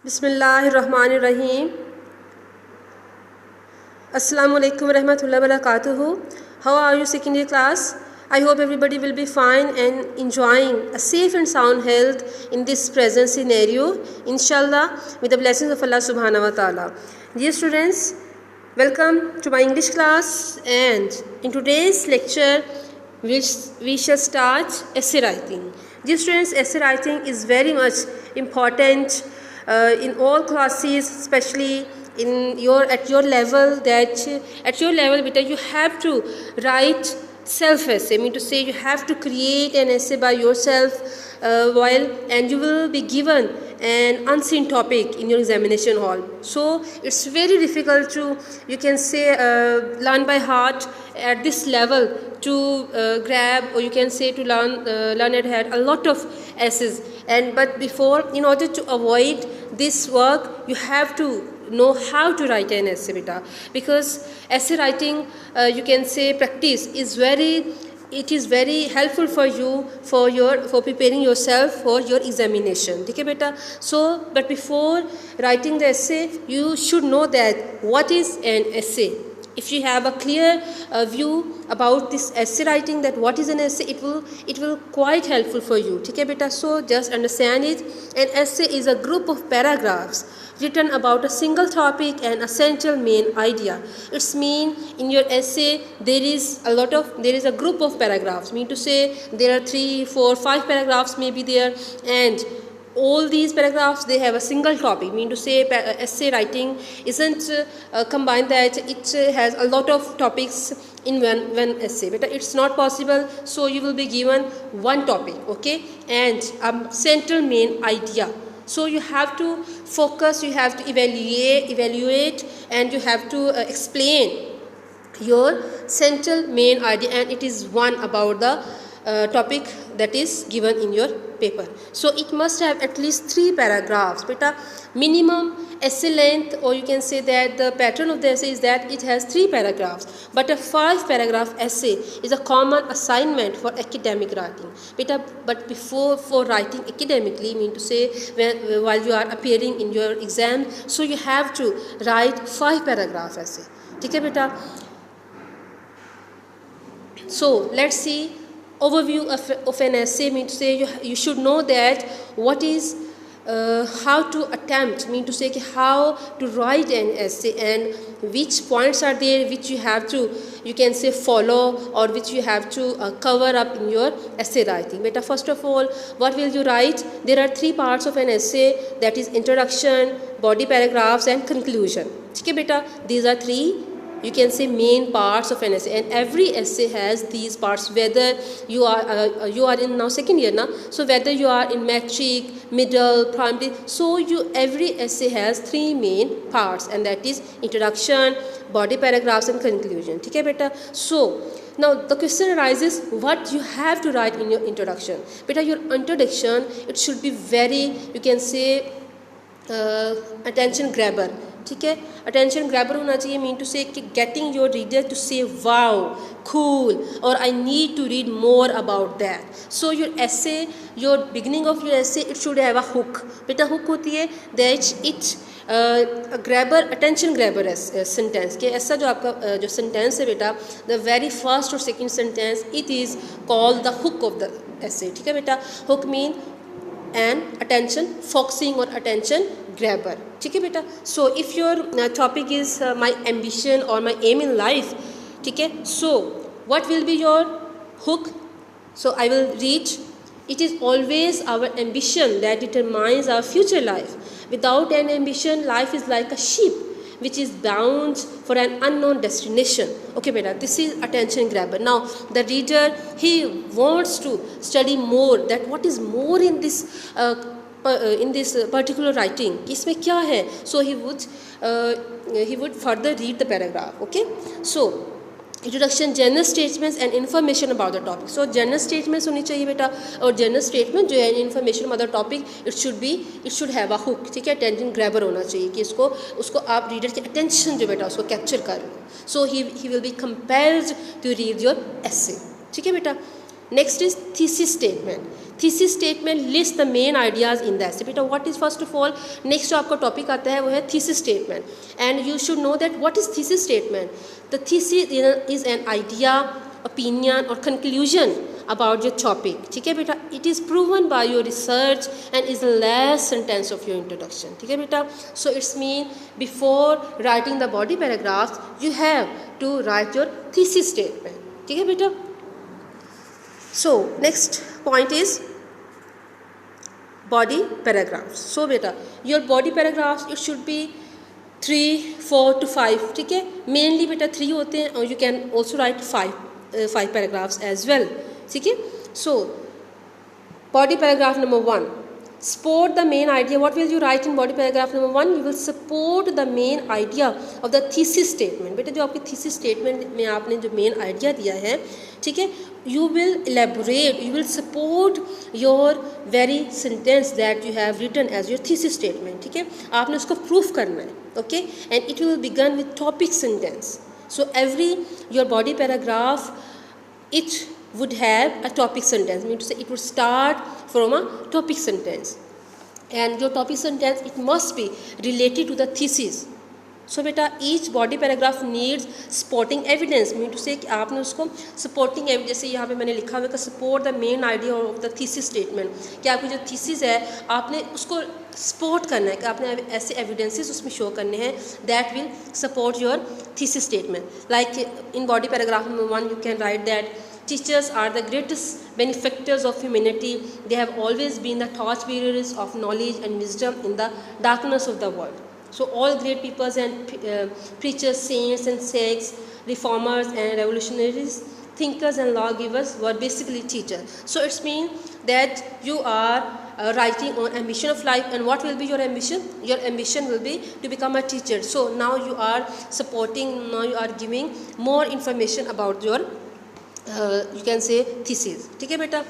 बिस्मिल्लाहिर्रहमानिर्रहीम। अस्सलामु अलैकुम वरहमतुल्लाहि वबरकातुहू। How are you, second year class? I hope everybody will be fine and enjoying a safe and sound health in this present scenario, inshallah, with the blessings of Allah subhanahu wa ta'ala. Dear students, welcome to my English class, and in today's lecture we shall start essay writing. Dear students, essay writing is very much important in all classes, especially at your level, beta, you have to write self essay. I mean to say, you have to create an essay by yourself and you will be given an unseen topic in your examination hall. So it's very difficult to, you can say, learn by heart at this level, to grab, or you can say to learn at head a lot of essays. But before, in order to avoid this work, you have to know how to write an essay, beta, because essay writing, you can say, practice is very helpful for you for preparing yourself for your examination. Okay, beta. So, but before writing the essay, you should know that what is an essay. If you have a clear view about this essay writing, that what is an essay, it will quite helpful for you. Okay, beta. So just understand it. An essay is a group of paragraphs written about a single topic and a central main idea. It's mean in your essay there is a group of paragraphs. Mean to say there are 3, 4, 5 paragraphs may be there, and all these paragraphs, they have a single topic. Mean to say, essay writing isn't combined that it has a lot of topics in one essay, but it's not possible. So you will be given one topic, okay, and a central main idea. So you have to focus, you have to evaluate, and you have to explain your central main idea, and it is one about the topic that is given in your paper. So it must have at least 3 paragraphs, beta. Minimum essay length, or you can say that the pattern of the essay is that it has 3 paragraphs, but a 5 paragraph essay is a common assignment for academic writing, beta. But for writing academically, mean to say, while you are appearing in your exam, so you have to write 5 paragraph essay. Okay, beta. So let's see overview of an essay. Mean to say, you should know that what is how to attempt, mean to say, how to write an essay, and which points are there which you have to, you can say, follow, or which you have to cover up in your essay writing. Beta, first of all, what will you write? There are 3 parts of an essay, that is introduction, body paragraphs, and conclusion. Okay, beta, these are 3, you can say, main parts of an essay, and every essay has these parts. Whether you are in now second year now, so whether you are in matric, middle, primary, so every essay has 3 main parts, and that is introduction, body paragraphs, and conclusion. Okay, beta. So now the question arises, what you have to write in your introduction, beta. Your introduction, it should be very, you can say, attention grabber. ठीक है, attention grabber होना चाहिए. Mean to say getting your reader to say wow, cool, और I need to read more about that. So your essay, your beginning of your essay, it should have a hook. बेटा, hook होती है that it grabber, attention grabber sentence के. ऐसा जो आपका जो sentence है बेटा, द वेरी फर्स्ट और second sentence, it is called the hook of the essay. ठीक है बेटा. Hook mean and attention focusing or attention grabber. ठीक है बेटा. So if your topic is my ambition or my aim in life, ठीक है, so what will be your hook? So I will read, it is always our ambition that determines our future life. Without an ambition, life is like a sheep which is bound for an unknown destination. Okay, beta, this is attention grabber. Now the reader, he wants to study more, that what is more in this particular writing, इसमें क्या है. So he would further read the paragraph. Okay, so introduction, general statements and information about the topic. So general statements होनी चाहिए बेटा, और general statement जो है, information about the topic, it should have a hook. ठीक है, attention grabber होना चाहिए कि उसको आप रीडर की अटेंशन जो बेटा उसको कैप्चर कर लो. So he will be compelled to read your essay. ठीक है बेटा. Next is thesis statement. Thesis statement lists the main ideas in the essay. बेटा what is first of all, next जो आपका टॉपिक आता है वो है thesis statement, and you should know that what is thesis statement. The thesis is an idea, opinion or conclusion about your topic. ठीक है बेटा, it is proven by your research and is the last sentence of your introduction. ठीक है बेटा, so it's mean before writing the body paragraphs you have to write your thesis statement. ठीक है बेटा. So next point is body paragraphs. So beta your body paragraphs it should be 3, 4 to 5. ठीक है, mainly beta 3 होते हैं और you can also write 5 paragraphs as well. ठीक है, so body paragraph number 1, support the main idea. What will you write in body paragraph number 1? You will support the main idea of the thesis statement. बेटा जो आपकी thesis statement में आपने जो main idea दिया है, ठीक है, you will elaborate, you will support your very sentence that you have written as your thesis statement. ठीक है, आपने उसको proof करना है. Okay, and it will begin with topic sentence. So every your body paragraph it would have a topic sentence, mean to say it would start from a topic sentence, and your topic sentence it must be related to the thesis. So बेटा each body paragraph needs supporting evidence, mean to say कि आपने उसको supporting evidence, जैसे यहाँ पे मैंने लिखा हुआ है कि support the main idea of the thesis statement, कि आपकी जो thesis है आपने उसको support करना है, कि आपने ऐसे evidences उसमें show करने हैं that will support your thesis statement. Like in body paragraph number 1 you can write that teachers are the greatest benefactors of humanity. They have always been the torchbearers of knowledge and wisdom in the darkness of the world. So all great peoples and preachers, saints and saints, reformers and revolutionaries, thinkers and lawgivers were basically teachers. So it's mean that you are writing on ambition of life, and what will be your ambition? Your ambition will be to become a teacher. So now you are supporting, now you are giving more information about your you can say thesis. ठीक है बेटा.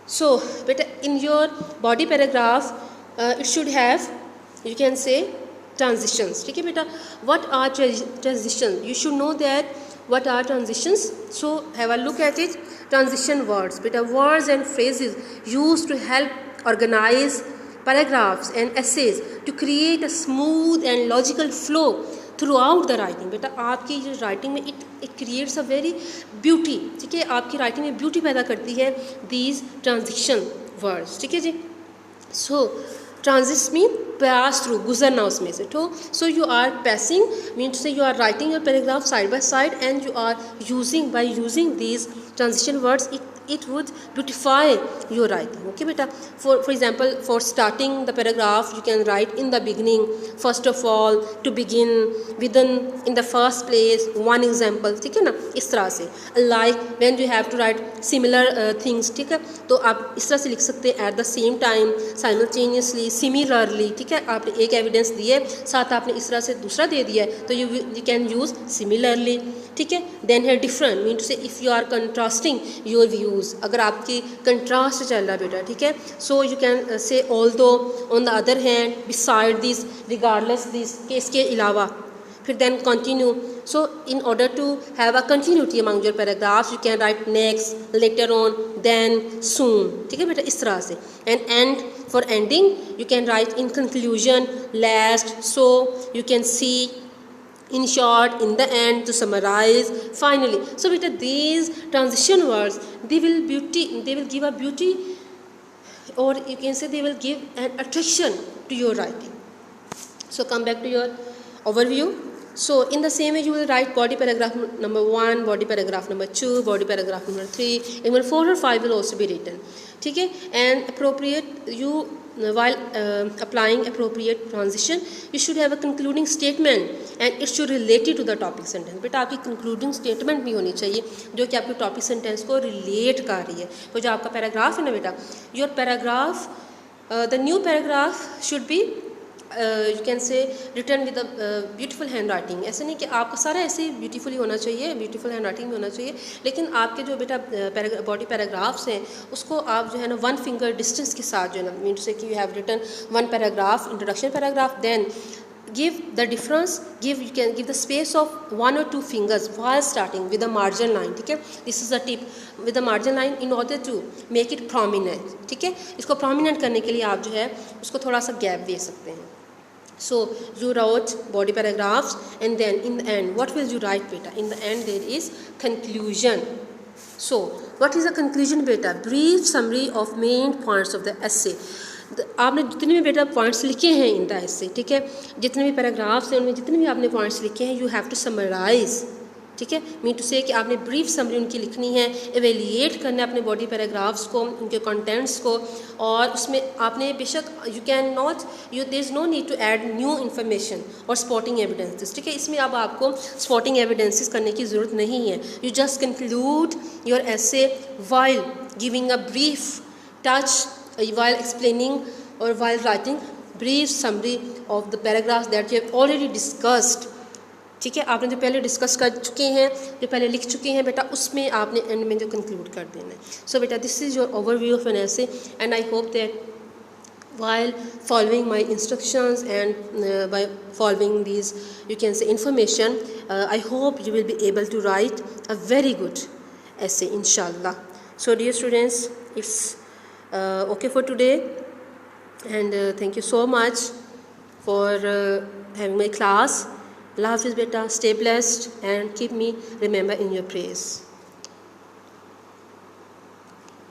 So बेटा in your body paragraph it should have, you can say, transitions. ठीक है बेटा, what are transitions? You should know that what are transitions. So have a look at it. Transition words, बेटा words and phrases used to help organize paragraphs and essays to create a smooth and logical flow throughout the writing. बेटा आपकी जो writing में it creates a very beauty. ठीक है, आपकी writing में beauty पैदा करती है these transition words. ठीक है जी. So transit mean pass through, गुजरना उसमें से. तो so you are passing mean to say you are writing your paragraph side by side and you are using, by using these transition words it would beautify your writing. Okay beta, for example for starting the paragraph you can write in the beginning, first of all, to begin, within, in the first place, one example. ठीक है ना, इस तरह से. Like when you have to write similar things, ठीक है, तो आप इस तरह से लिख सकते हैं at the same time, simultaneously, similarly. ठीक है, आपने एक एविडेंस दी है, साथ आपने इस तरह से दूसरा दे दिया है, तो you can use similarly. ठीक है, then है different, mean to say if you are contrasting your views, अगर आपकी कंट्रास्ट चल रहा है बेटा. ठीक है, so you can say although, on the other hand, beside this, regardless this, कि इसके अलावा, फिर then continue. So in order to have a continuity among your paragraphs you can write next, later on, then, soon. ठीक है बेटा, इस तरह से. And end, for ending you can write in conclusion, last, so, you can see, in short, in the end, to summarize, finally. So beta these transition words they will give a beauty, or you can say they will give an attraction to your writing. So come back to your overview. So in the same way you will write body paragraph number 1, body paragraph number 2, body paragraph number 3, even 4 or 5 will also be written. ठीक है, and appropriate you while applying appropriate transition you should have a concluding statement and it should relate to the topic sentence. बेटा आपकी concluding statement भी होनी चाहिए जो कि आपके topic sentence को relate कर रही है. तो जो आपका paragraph है ना बेटा, your paragraph the new paragraph should be you can say written with a beautiful handwriting. ऐसे नहीं कि आपका सारा ऐसे beautifully होना चाहिए, beautiful handwriting भी होना चाहिए, लेकिन आपके जो बेटा body paragraphs हैं उसको आप जो है ना 1 finger distance के साथ जो है ना, mean to say कि you have written 1 paragraph, introduction paragraph, then give the difference, you can give the space of 1 or 2 fingers while starting with the margin line, ठीक है. This is a tip with the margin line in order to make it prominent, ठीक है. इसको prominent करने के लिए आप जो है उसको थोड़ा सा गैप दे सकते हैं. So you wrote body paragraphs and then in the end what will you write beta? In the end there is conclusion. So what is the conclusion beta? Brief summary of main points of the essay. आपने जितने भी बेटा points लिखे हैं in the essay, ठीक है, जितने भी पैराग्राफ्स हैं उनमें जितने भी आपने पॉइंट्स लिखे हैं यू हैव टू समराइज़, ठीक है. मीन टू से कि आपने ब्रीफ समरी उनकी लिखनी है, एवेलिएट करना है अपने बॉडी पैराग्राफ्स को, उनके कंटेंट्स को, और उसमें आपने बेशक you can not there is no need to add new information और स्पॉटिंग एविडेंसेस, ठीक है. इसमें अब आपको स्पॉटिंग एविडेंसेस करने की ज़रूरत नहीं है. You just conclude your essay while giving a brief touch while explaining or while writing brief summary of the paragraphs that you have already discussed, ठीक है. आपने जो पहले डिस्कस कर चुके हैं, जो पहले लिख चुके हैं बेटा, उसमें आपने एंड में जो कंक्लूड कर देना है. सो बेटा this is your overview of an essay and I hope that while following my instructions and by following these you can say information, I hope you will be able to write a very good essay inshallah. So dear students, it's okay for today and thank you so much for having my class. Allah Hafiz beta, stay blessed and keep me remember in your prayers.